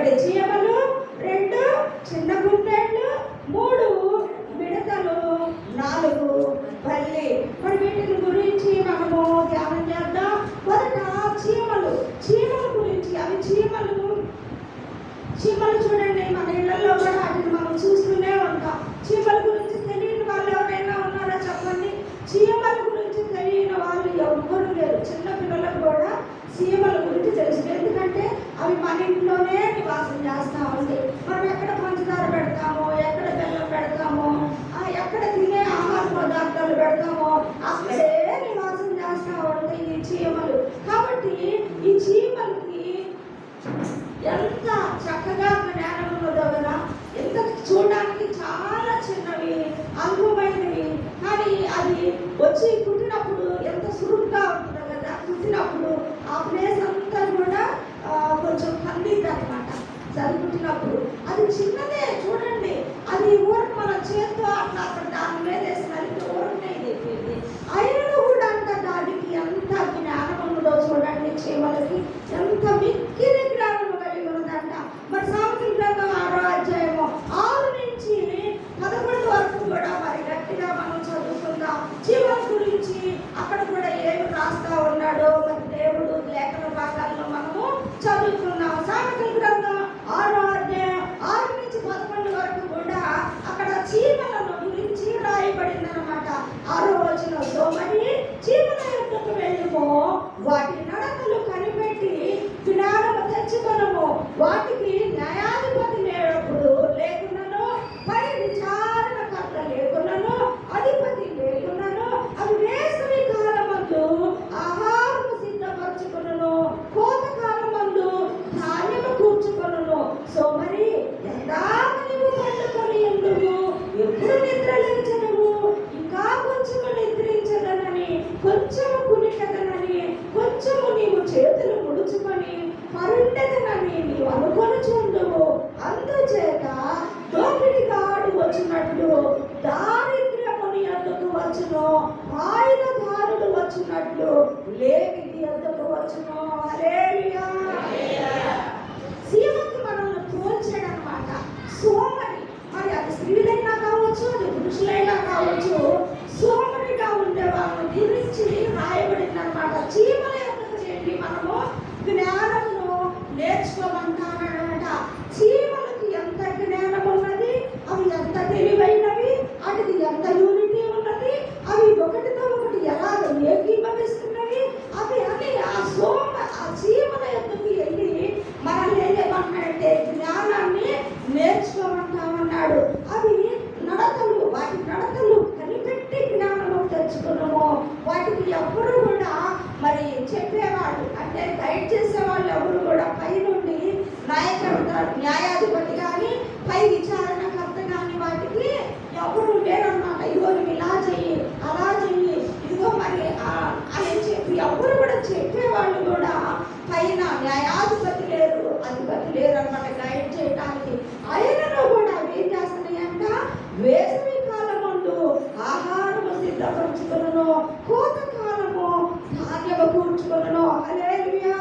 1 చీమలు, 2 చిన్న గుంటెళ్ళు, 3 మిడతలు, 4 బల్లి. మరి వీటిని గురించి మనము ధ్యానం చేద్దాం. మొదట చీమల గురించి. అవి చీమలు చూడండి, మన ఇళ్లలో కూడా వాటిని మనం చూస్తూనే ఉంటాం. చీమల గురించి తెలియని వాళ్ళు ఎవరైనా ఉన్నారా చెప్పండి? చీమల గురించి తెలియని వాళ్ళు ఎవ్వరు లేరు. చిన్న పిల్లలకు కూడా చీమల గురించి తెలుసు. ఎందుకంటే అవి మన ఇంట్లోనే నివాసం చేస్తూ ఉంటాయి. మనం ఎక్కడ పంచదార పెడతామో, ఎక్కడ బెల్లం పెడతామో, ఎక్కడ తినే ఆహార పదార్థాలు పెడతామో అక్కడే నివాసం చేస్తూ ఉంటాయి ఈ చీమలు. కాబట్టి ఈ చీమలకి ఎంత చక్కగా జ్ఞానం ఉన్నదో కదా. ఎంత చూడడానికి చాలా చిన్నవి, అల్పమైనవి, కానీ అది వచ్చి పుట్టినప్పుడు ఎంత సురుగ్గా ఉంటుందో కదా. పుట్టినప్పుడు ఆ ప్లేస్ అంతా కూడా కొంచెం కందిద్ది అనమాట. పుట్టినప్పుడు అది చిన్నదే చూడండి. అది ఊరకు మన చేతితో అట్లా అక్కడ దాని మీద వేసినట్టు ఊరనే చెప్పింది. అయినను కూడా అంట దానికి ఎంత జ్ఞానం ఉన్నదో చూడండి. చీమలకి ఎంత మిక్కిలి జ్ఞానం కలిగి ఉన్నదంట. మరి సామెతల గ్రంథం 6వ అధ్యాయము 6 నుంచి 11 వరకు కూడా మరి గట్టిగా మనం చదువుకుందాం. చీమల గురించి అక్కడ కూడా ఏమి రాస్తా ఉన్నాడో మరి దేవుడు లేఖన భాగాల్లో మనము చదువుకున్నాం. సామెతల గ్రంథం 6వ అధ్యాయం 6 నుంచి 11 వరకు కూడా అక్కడ చీమలను గురించి రాయబడింది అనమాట. 6వ వచనంలో మరి చీమల యొద్దకు వెళ్ళుము, వాటి నడకలు కనిపెట్టి జ్ఞానము తెచ్చుకొనుము. వాటికి న్యాయాధిపతి లేకున్నను, పై విచారణకర్త లేకున్నను, అధిపతి లేకున్నను, అవి వేసవి కాలమందు ఆహారము సిద్ధపరచుకొనును, కోత కాలమందు ధాన్యము కూర్చుకొనును. సో మరి ఎందాక నీవు పండుకొని ఎందుకు, ఎప్పుడు నిద్రలేచనువు, ఇంకా కొంచెము నిద్రించదనని, కొంచెము కునికదనని, కొంచెము నీవు చేతులు ముడుచుకొని పరుండదనని నీవు అనుకొనుచుందువు. అందుచేత దోపిడిగాడు వచ్చినట్లు దారిద్ర్యము నీ యొద్దకు వచ్చును, ఆయుధదారుడు వచ్చినట్లు లేమి నీ యొద్దకు వచ్చును. హల్లెలూయా. సీమకి మనల్ని పోల్చాడనమాట. సోమరి, మరి అది స్త్రీలైనా కావచ్చు, అది పురుషులైనా కావచ్చు, సోమరిగా ఉండే వాళ్ళని గురించి రాయబడింది అనమాట. చీమల యొద్దకు చేరి మనము జ్ఞానమును నేర్చుకోమంటానమాట. చీమలకి ఎంత జ్ఞానం ఉన్నది, అవి ఎంత తెలివైనవి, వాటికి ఎంత యూనిటీ ఉన్నది, అవి ఒకటితో ఒకటి ఎలాగ ఏకీభవిస్తున్నవి, అవి అని ఆ చీమల యొద్దకు వెళ్ళి మనల్ని ఏమంటున్నాడంటే జ్ఞానాన్ని నేర్చుకోమంటామన్నాడు. అవి నడతలు, వాటి నడతలు కనిపెట్టి జ్ఞానము తెచ్చుకున్నాము. వాటికి ఎవ్వరు కూడా మరి చెప్పేవాళ్ళు అంటే గైడ్ చేసేవాళ్ళు ఎవరు కూడా పై నుండి న్యాయాధిపతి కానీ పై విచారణకర్త కానీ వాటికి ఎవరు లేరన్నమాట. ఇదిగో నువ్వు ఇలా చెయ్యి, అలా చెయ్యి, ఇదిగో మరి అని చెప్పి ఎవరు కూడా చెప్పేవాళ్ళు కూడా పైన న్యాయాధిపతి లేరు, అధిపతి లేరు అన్నమాట గైడ్ చేయడానికి. అయినను కూడా అవి ఏం చేస్తున్నాయంట, వేసవి కాలమందు ఆహారము సిద్ధపరచుకును, కోత కాలము ధాన్యము కూర్చుకును. హల్లెలూయా.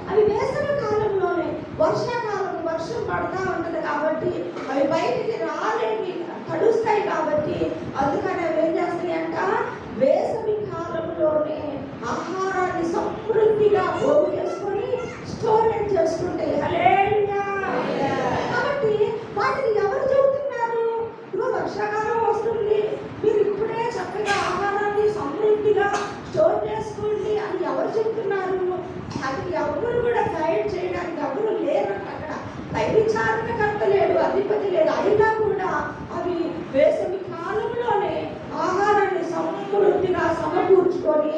అవి వేసవి కాలంలోనే, వర్షాకాలం వర్షం పడతా ఉంటుంది కాబట్టి అవి బయటికి రాలేని తడుస్తాయి కాబట్టి అందుకని అవి ఏం చేస్తాయంట, వేసవి కాలంలోనే ఆహారాన్ని సమృద్ధిగా పోగు చేసుకొని స్టోరేజ్ చేసుకుంటాయి. హల్లెలూయా. కాబట్టి వాటిని ఎవరు చెబుతున్నారు, ఇప్పుడు వర్షాకాలం వస్తుంది, మీరు ఇప్పుడే చక్కగా ఆహారాన్ని సమృద్ధిగా స్టోర్ చేసుకోండి అని ఎవరు చెప్తున్నారు? అది ఎవరు కూడా గైడ్ చేయడానికి ఎవరు లేరంట. అక్కడ పై విచారణకర్త లేడు, అధిపతి లేదు. అయినా కూడా అవి వేసవి కాలంలోనే ఆహారాన్ని సమృద్ధిగా సమకూర్చుకొని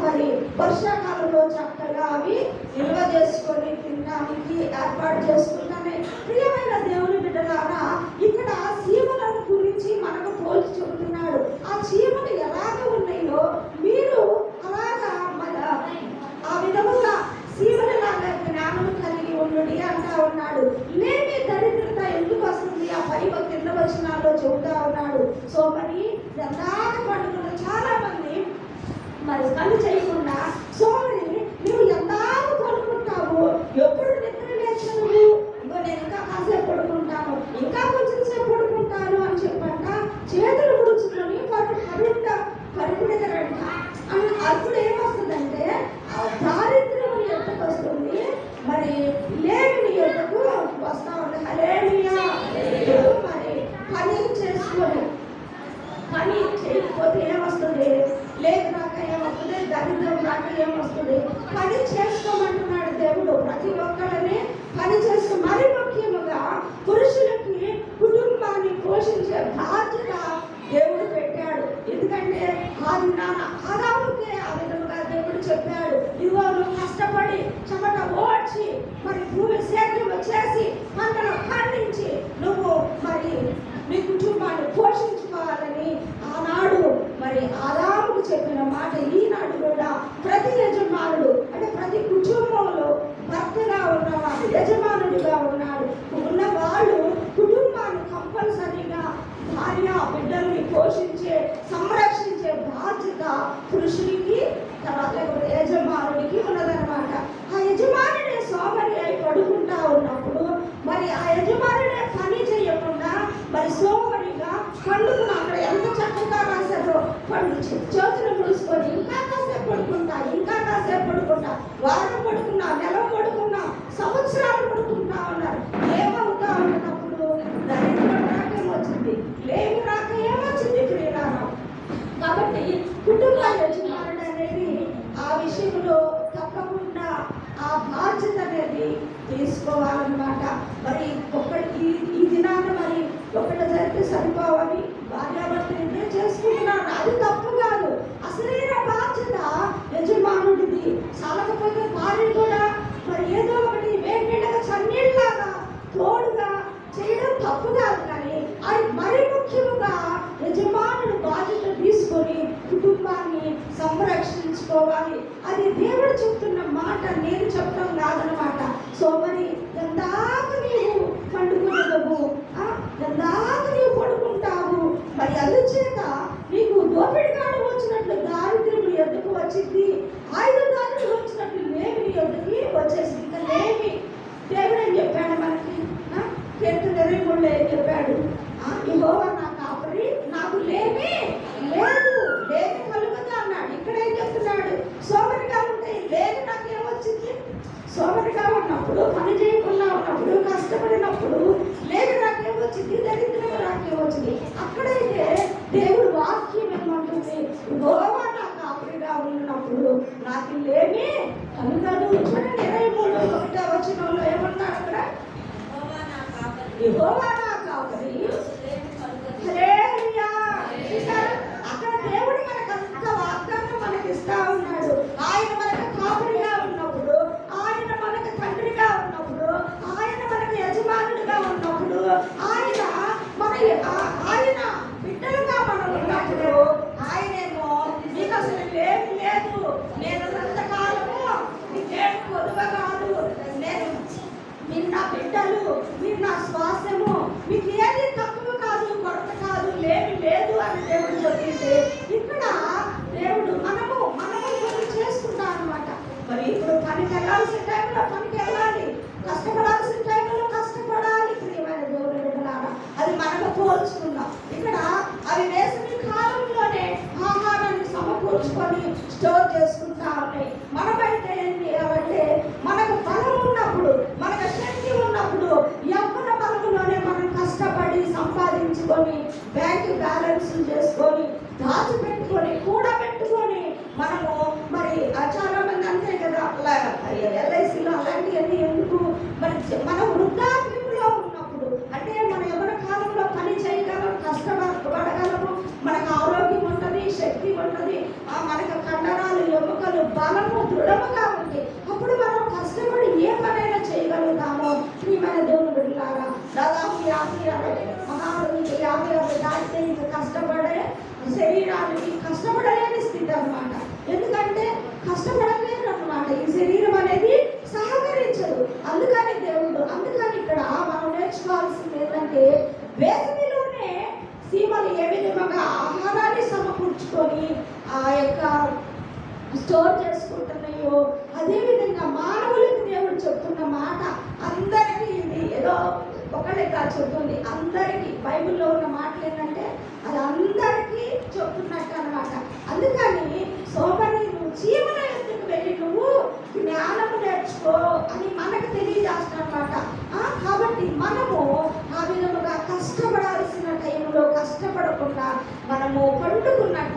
మరి వర్షాకాలంలో చక్కగా అవి నిల్వ చేసుకొని తినడానికి ఏర్పాటు చేసుకుంటానే. ప్రియమైన దేవుని బిడ్డలారా, ఇక్కడ చీమల గురించి మనకు పోల్చి చెబుతున్నాడు. ఆ చీమలు ఎలాగ ఉన్నాయో మీరు అలాగా ఆ విధముగా చీమలలాగా జ్ఞానము కలిగి ఉండుడి అంటా ఉన్నాడు. లేని దరిద్రత ఎందుకు వస్తుంది ఆ కింద వచనాల్లో చెబుతా ఉన్నాడు. సో మరి ఎందాక పండుగలు చాలా మంది మరి పని చేయకుండా సోమరి నువ్వు ఎందాక పడుకుంటావు, ఎప్పుడు నిద్ర లేచను మనకు వస్తా ఉంది. హల్లెలూయా. మరి పని చేసుకొని పని చేయకపోతే ఏమొస్తుంది? లేదు రాక ఏమొస్తుంది? దరిద్రం రాక ఏమొస్తుంది? పని చేసుకోమంటున్నాడు దేవుడు. ప్రతి ఒక్కరిని పని చేసుకో. మరి ముఖ్యముగా పురుషులకి కుటుంబాన్ని పోషించే బాధ్యత దేవుడు పెట్టాడు. ఎందుకంటే ఆదాముకే ఆ విధంగా దేవుడు చెప్పాడు, ఇదిగో నువ్వు కష్టపడి చెమట ఓడ్చి మరి భూమి సేద్యం చేసి పంటను పండించి నువ్వు మరి నీ కుటుంబాన్ని పోషించుకోవాలని ఆనాడు మరి ఆదాముకు చెప్పిన మాట ఈనాడు కూడా ప్రతి యజమానుడు అంటే ప్రతి కుటుంబంలో భర్తగా ఉన్నవాడు, యజమానుడిగా ఉన్న వాళ్ళు కుటుంబాన్ని కంపల్సరీగా భార్య బిడ్డల్ని పోషించే సంరక్షించే బాధ్యత పురుషుడికి, తర్వాత యజమానుడికి ఉన్నదన్నమాట. ఆ యజమానుడే సోమరి అయి పడుకుంటా ఉన్నప్పుడు మరి ఆ యజమానుడే పని చేయకుండా మరి సోమరిగా పండుకున్న అక్కడ ఎంత చక్కగా రాశారో, పండు చేతులు ముడుచుకొని ఇంకా కాసేపు పడుకుంటా వారం పడుకున్నా, నెల పడుకున్నా, సంవత్సరాలు పడుకుంటా ఉన్నారు. ఏమవుతా ఉన్నప్పుడు దరిద్రం రాకేమొచ్చింది, లేవు రాక ఏమొచ్చింది ప్రియులారా. కాబట్టి కుటుంబ యజమానుడు అనేది ఆ విషయంలో తప్పకుండా ఆ బాధ్యత అనేది తీసుకోవాలన్నమాట. మరి ఈ దినాన్ని మరి ఒకటి జరిగితే సరిపోవని భార్యాభర్తలు ఇదే చేసుకుంటున్నారు. అది తప్పు కాదు, అసలైన బాధ్యత యజమానుడిది. చాలకపోతే భార్య కూడా మరి ఏదో ఒకటి వేడిగా చన్నీళ్ళలాగా తోడుగా చేయడం తప్పు కాదు, కానీ అది మరి ముఖ్యముగా యజమానుడు బాధ్యత తీసుకొని కుటుంబాన్ని సంరక్షించుకోవాలి. అది దేవుడు చెప్తున్న మాట, నేను చెప్పడం కాదనమాట. సో మరి ఎందాక నీవు పండుకునేవు, ఎందాక నీవు పడుకుంటావు. మరి అందుచేత నీకు దోపిడిగాడు వచ్చినట్లు దారిద్ర్యం ఎద్దుకు వచ్చింది, ఆయుధాలు వచ్చినట్లు లేమి నీ ఎద్దుకి వచ్చేసింది. ఇంకా లేమి దేవుడు ఏం చెప్పాడు మనకి? కీర్తన 23 ఏం చెప్పాడు? యెహోవా నా కాపరి, నాకు లేమి లేదు, లేమి కలుగుతా అన్నాడు. ఇక్కడ ఏం చెప్తున్నాడు? సోమరిగా ఉంటే లేదు నాకేమొచ్చింది? సోమరిగా ఉన్నప్పుడు, పని చేయకుండా ఉన్నప్పుడు, కష్టపడినప్పుడు లేదు నాకేమొచ్చింది? దరిద్రం నాకేమొచ్చింది? అక్కడైతే దేవుడు వాక్యం ఏమంటుంది? యెహోవా నా కాపరిగా ఉన్నప్పుడు నాకు లేమి కలుగదు. చూడండి 23:1 వచనంలో ఏమన్నాడు అక్కడ? యెహోవా నా కాపరి. హల్లెలూయా. అక్కడ దేవుడు మనకు అంత వాగ్దానం మనకి ఇస్తా ఉన్నాడు. ఆయన మనకు కాపరిగా ఉన్నప్పుడు, ఆయన మనకు తండ్రిగా ఉన్నప్పుడు, ఆయన మనకు యజమానుడిగా ఉన్నప్పుడు, ఆయన బిడ్డలుగా మనం ఉన్నప్పుడు ఆయనేమో నీకు అసలు లేమి లేదు, నేను అంతకాలము నీకేం కొదువ కాదు, మీరు నా బిడ్డలు, మీరు నా శ్వాసము, మీకు ఏది తక్కువ కాదు, కొరత కాదు, లేమి లేదు అని దేవుడు చెప్పింది. ఇక్కడ దేవుడు మనము కొన్ని చేసుకుంటాం అనమాట. మరి ఇప్పుడు పనికి వెళ్ళాల్సిన టైంలో పనికి వెళ్ళాలి, కష్టపడాల్సిన టైంలో కష్టపడాలి. ప్రియమైన దేవుని బిడ్డలారా, అది మనకు పోల్చుకుందాం. ఇక్కడ అవి వేసవి కాలంలోనే ఆహారాన్ని సమకూర్చుకొని స్టోర్ చేసుకుంటా ఉన్నాయి. మనమైతే ఏంటి అంటే మనకు బలం ఉన్నప్పుడు, మనకు శక్తి ఉన్నప్పుడు, యవ్వన బలంలోనే మనం కష్టపడి సంపాదించుకొని బ్యాంక్ బ్యాలెన్స్ చేసుకొని దాచిపెట్టుకొని కూడబెట్టుకొని మనము మరి చాలా మంది అంతే కదా, LICలో అలాంటివన్నీ ఎందుకు? మరి మనం వృద్ధాప్యంలో ఉన్నప్పుడు అంటే మన యవ్వన కాలంలో పని చేయగలం, కష్టపడగలము, మనకు ఆరోగ్యం ఉంటుంది, శక్తి ఉంటుంది, మనకు కండరాలు, ఎముకలు బలము దృఢముగా ఉంది. అప్పుడు మనం కష్టపడి ఏ పనైనా చేయగలుగుతాము. ప్రియమైన దేవుని బిడ్డలారా, దాదాపు 50-60 దాటితే ఇంకా కష్టపడే శరీరానికి కష్టపడలేని స్థితి అన్నమాట. ఎందుకంటే కష్టపడలేదు అన్నమాట, ఈ శరీరం అనేది సహకరించదు. అందుకని ఇక్కడ మనం నేర్చుకోవాల్సింది ఏంటంటే, వేసవిలోనే సీమలు ఏ విధంగా ఆహారాన్ని సమకూర్చుకొని ఆ యొక్క స్టోర్ చేసుకుంటున్నాయో, అదేవిధంగా మానవులకు దేవుడు చెప్తున్న మాట అందరికీ ఇది ఏదో ఒకళ్ళిగా చెప్తుంది. అందరికీ బైబిల్లో ఉన్న మాటలు ఏంటంటే అది అందరికీ చెప్తున్నట్టు అనమాట. అందుకని సోమరి నువ్వు జీవన ఎందుకు వెళ్ళి నువ్వు జ్ఞానము నేర్చుకో అని మనకు తెలియజేస్తున్నమాట. కాబట్టి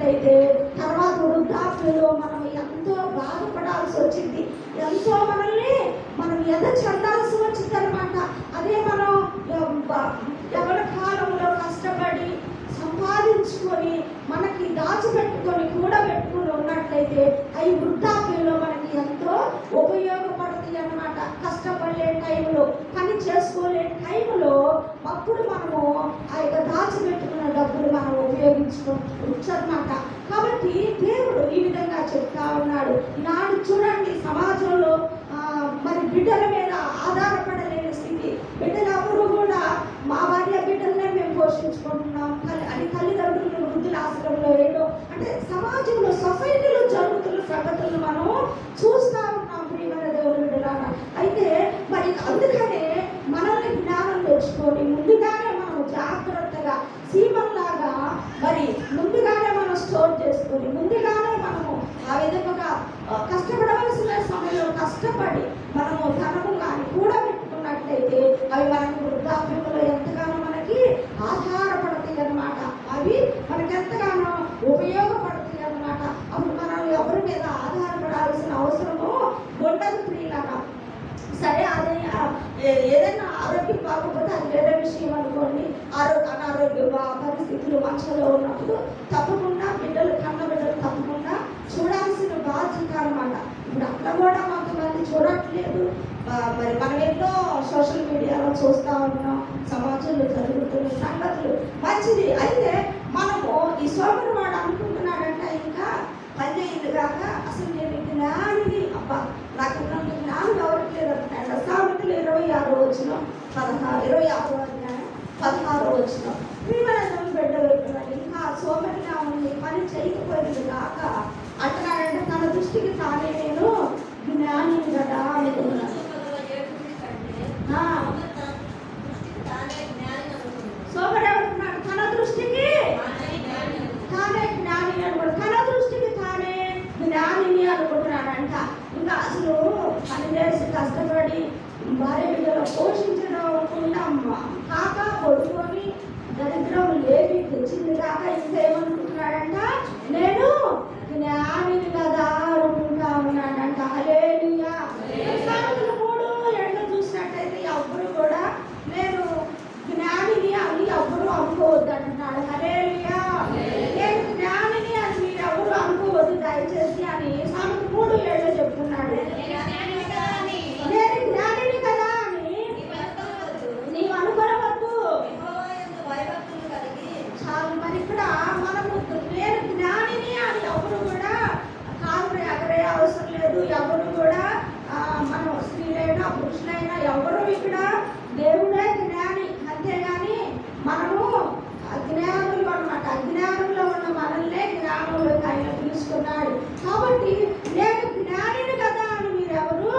చూసినట్లయితే తర్వాత వృద్ధాప్యంలో మనం ఎంతో బాధపడాల్సి వచ్చింది, ఎంతో మనం ఎద చెందాల్సి వచ్చింది అనమాట. అదే మనం యవన కాలంలో కష్టపడి సంపాదించుకొని మనకి దాచిపెట్టుకొని కూడబెట్టుకుని ఉన్నట్లయితే అవి వృద్ధాప్యంలో మనకి ఎంతో ఉపయోగపడుతుంది అన్నమాట. కష్టపడే టైంలో, పని చేసుకోలే టైంలో అప్పుడు మనము ఆ యొక్క దాచిపెట్టుకున్న డబ్బులు మనం ఉపయోగించుకోవచ్చు అన్నమాట. కాబట్టి దేవుడు ఈ విధంగా చెప్తా ఉన్నాడు. ఈనాడు చూడండి, సమాజంలో మరి బిడ్డల మీద ఆధారపడలేని స్థితి. బిడ్డలు అప్పుడు కూడా మా భార్య బిడ్డలనే మేము పోషించుకుంటున్నాం అని తల్లిదండ్రులు వృద్ధుల ఆశ్రమంలో వేయడం, అంటే సమాజంలో సొసైటీలో జరుగుతున్న సంగతులను మనం చూస్తూ ఉన్నాం ప్రియమైన దేవుని బిడ్డలారా. అయితే మరి అందుకనే మనల్ని జ్ఞానం తెచ్చుకొని ముందుగానే మనం జాగ్రత్తగా సీమంలాగా మరి ముందుగానే మనం స్టోర్ చేసుకొని ముందుగానే మనము ఆ విధంగా కష్టపడవలసిన సమయంలో కష్టపడి మనము ధనము కానీ కూడబెట్టుకున్నట్లయితే అవి మనకు వృద్ధాప్యంలో ఎంతగానో మనకి ఆధారపడతాయి అన్నమాట. అవి మనకి ఎంతగానో ఉపయోగపడతాయి అన్నమాట. అప్పుడు మనం ఎవరి మీద ఆధారపడాల్సిన అవసరము ఉండదు ప్రియులారా. సరే, అదే ఏదైనా ఆరోగ్యం బాగోకపోతే అది వేరే విషయం అనుకోండి. అనారోగ్య పరిస్థితులు మంచిలో ఉన్నప్పుడు తప్పకుండా కన్న బిడ్డలు తప్పకుండా చూడాల్సిన బాధ్యత అనమాట. ఇప్పుడు అక్కడ కూడా కొంతమంది చూడట్లేదు. మరి మనం ఎన్నో సోషల్ మీడియాలో చూస్తూ ఉన్నాం, సమాజంలో జరుగుతున్న సంగతులు మంచిది. అయితే మనము ఈ సోమరు వాడు అనుకుంటున్నాడంట ఇంకా పనిచేయదు కాక అసలు నేను జ్ఞానిని, అబ్బా నాకు జ్ఞానం ఎవరికి లేదు అంటున్నాడు. సామెతలు 26వ వచనం 26వ అధ్యాయం 16వ వచనం. బిడ్డ పెట్టుకున్నాడు ఇంకా సోమరిగా ఉంది, పని చేయకపోయింది కాక అంటున్నాడంటే తన దృష్టికి తానే నేను జ్ఞానిని కదా అనుకున్నాను. సోమరు ఎవరున్నాడు? తన దృష్టికి తానే జ్ఞాని అనుకుంటాడు. తన దృష్టికి తానే జ్ఞానిని అనుకుంటున్నాడంట. ఇంకా అసలు పని చేసి కష్టపడి భార్య బిడ్డలు పోషించడం కాక కొడుకొని దరిద్రం లేవి తెచ్చింది కాక ఇంకేమనుకుంటున్నాడంట, నేను జ్ఞానిని కదా అనుకుంటా ఉన్నాడంట. హల్లెలూయా. 3 చూసినట్టయితే ఎవ్వరు కూడా నేను జ్ఞానిని అని ఎవ్వరు అనుకోవద్దు అంటున్నాడు. హల్లెలూయా. నేను జ్ఞానిని అని మీరు ఎవరు అనుకోవద్దు దయచేసి అని సామెతలు 3:7 చెప్తున్నాడు. నేను జ్ఞానిని కదా అని నీవు అనుకోవద్దు. చాలు. మరి ఇక్కడ మనము నేను జ్ఞానిని అని ఎవరు కూడా కాలు ఎగరే అవసరం లేదు. ఎవరు కూడా మనం స్త్రీలైనా పురుషులైనా ఎవరు ఇక్కడ దేవుడే జ్ఞాని. అంతేగాని మనము అజ్ఞానులు అన్నమాట. అజ్ఞానంలో ఉన్న మనల్నే జ్ఞానంలోకి ఆయన పిలుచుకున్నాడు. కాబట్టి నేను జ్ఞానిని కదా అని మీరెవరు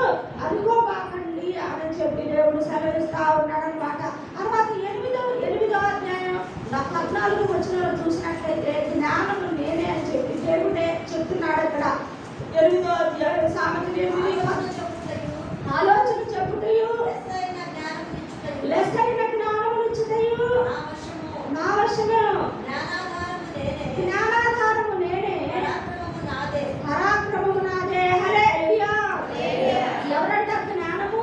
అనుకోబాకండి అని చెప్పి దేవుడు సెలవిస్తా ఉన్నాడు అనమాట. తర్వాత 8వ అధ్యాయం 14వ వచనంలో చూసినట్లయితే జ్ఞానము నేనే అని చెప్పి దేవుడే చెప్తున్నాడు. అక్కడ 8వ అధ్యాయం సామెతలు 8 ఆలోచన చెప్పుటయు లెస్సైన జ్ఞానము ఇచ్చుటయు నా వశము, జ్ఞానాధారము నేనే, పరాక్రమము నాదే. హల్లెలూయా. ఎవరంట జ్ఞానము?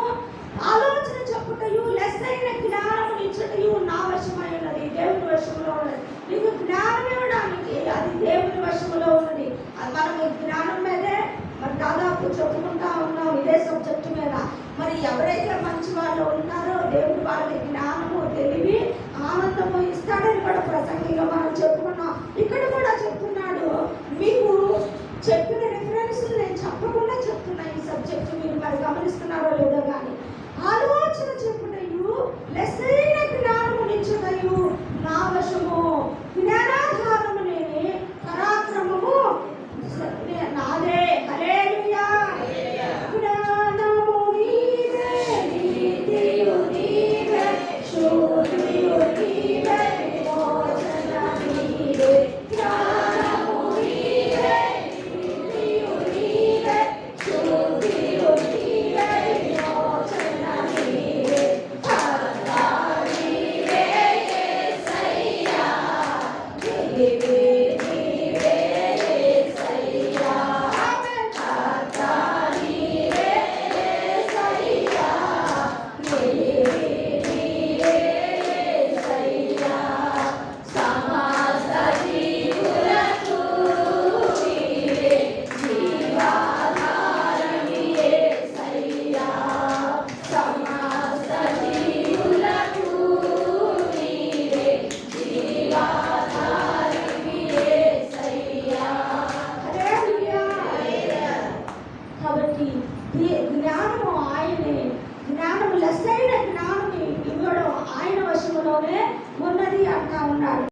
ఆలోచన చెప్పుటయు లెస్సైన జ్ఞానము ఇచ్చుటయు నా వశమై ఉన్నది, దేవుని వశములో ఉన్నది. నీకు జ్ఞానం ఇవ్వడానికి అది దేవుని వశములో ఉన్నది. మనము జ్ఞానం మీదే మరి దాదాపు చెప్పుకుంటా ఉన్నాం ఇదే సబ్జెక్టు మీద. మరి ఎవరైతే మంచి వాళ్ళు ఉన్నారో దేవుడు వాళ్ళకి జ్ఞానము, తెలివి, ఆనందము ఇస్తాడని కూడా ప్రసంగిగా మనం చెప్పుకున్నాం. ఇక్కడ కూడా చెప్తున్నాడు. మీకు చెప్పిన రిఫరెన్స్ నేను చెప్పకుండా చెప్తున్నా ఈ సబ్జెక్టు. మీరు మరి గమనిస్తున్నారో లేదో కానీ ఆలోచన చెప్పుటయు లెస్సైన జ్ఞానము నిచ్చుటయు నా వశము, జ్ఞానాధారము నేనే, పరాక్రమము నాదే. హల్లెలూయా. జ్ఞానము నీవే, నీతియు నీవే, శుద్ధియు నీవే, విమోచన నీవే. జ్ఞానము నీవే, నీతియు నీవే, శుద్ధియు నీవే, విమోచన నీవే. ఉన్నది అంటా ఉన్నాడు.